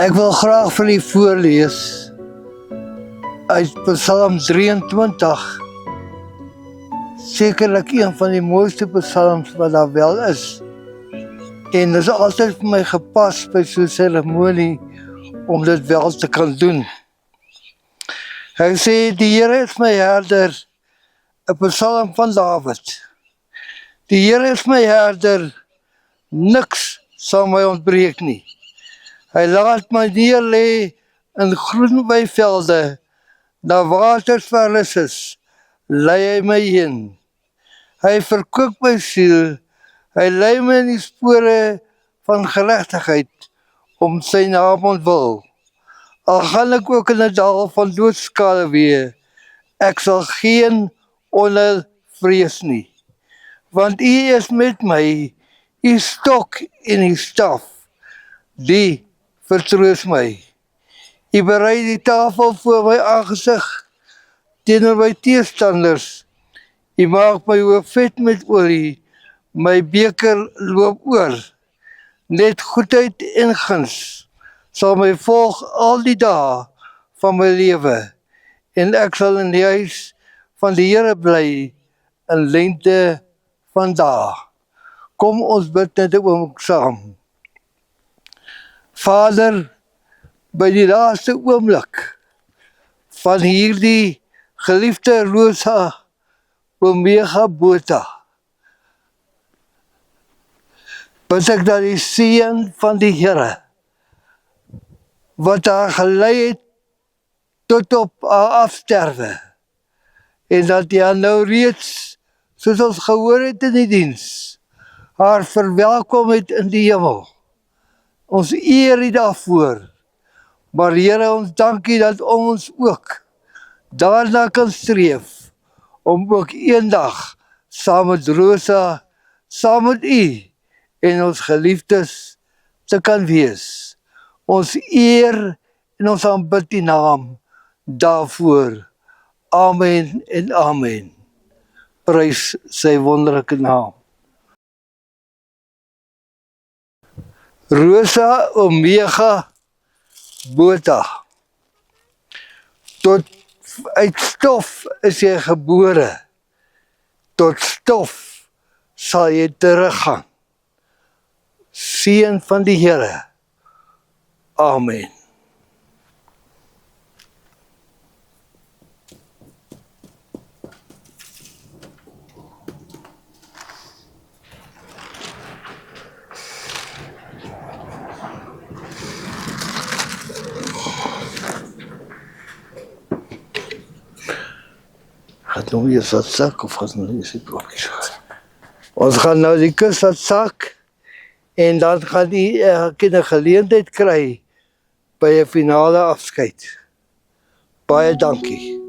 Ek wil graag vir u voorlees uit Psalm 23. Sekerlik een van die mooiste psalms wat daar wel is. En dit is altyd vir my gepas by so 'n seremonie om dit wel te kan doen. Hy sê, die Here is my herder, 'n psalm van Dawid. Die Here is my herder, niks sal my ontbreek nie. Hy laat my neerlê in groen weivelde, na waters verlus is, lei hy my heen. Hy verkoop my siel, hy lei my in die spore van geregtigheid, om sy naam ontwil. Al gaan ek ook in 'n dal van doodskaduwee, ek sal geen onheil vrees nie. Want U is met my, U stok en U staf, die vertroos my. U berei die tafel voor my aangesig, teenoor my teestanders. U maak my hoof vet met olie, my beker loop oor. Net goedheid en guns sal my volg al die dae van my lewe, en ek sal in die huis van die Here bly, in lengte van dae. Kom ons bid net 'n oomblik saam. Vader, by die laaste oomblik van hierdie geliefde Rosa Omega Botha, bid ek dat die seën van die Here, wat haar gelei het tot op haar afsterwe, en dat jy nou reeds, soos ons gehoor het in die diens, haar verwelkom het in die hemel. Ons eer U daarvoor, maar Here, ons dankie dat ons ook daarna kan streef, om ook eendag saam met Rosa, saam met U en ons geliefdes te kan wees. Ons eer en ons aanbid die naam daarvoor. Amen en amen. Prys sy wonderlike naam. Rosa Omega Botha. Tot uit stof is jy gebore. Tot stof sal jy teruggaan. Seën van die Here. Amen. Gaat nou weer wat sak of gaat nou eens die blokjes? Ons gaan nou die kus wat sak en dan gaan die 'n geleentheid kry by 'n finale afskeid. Baie dankie.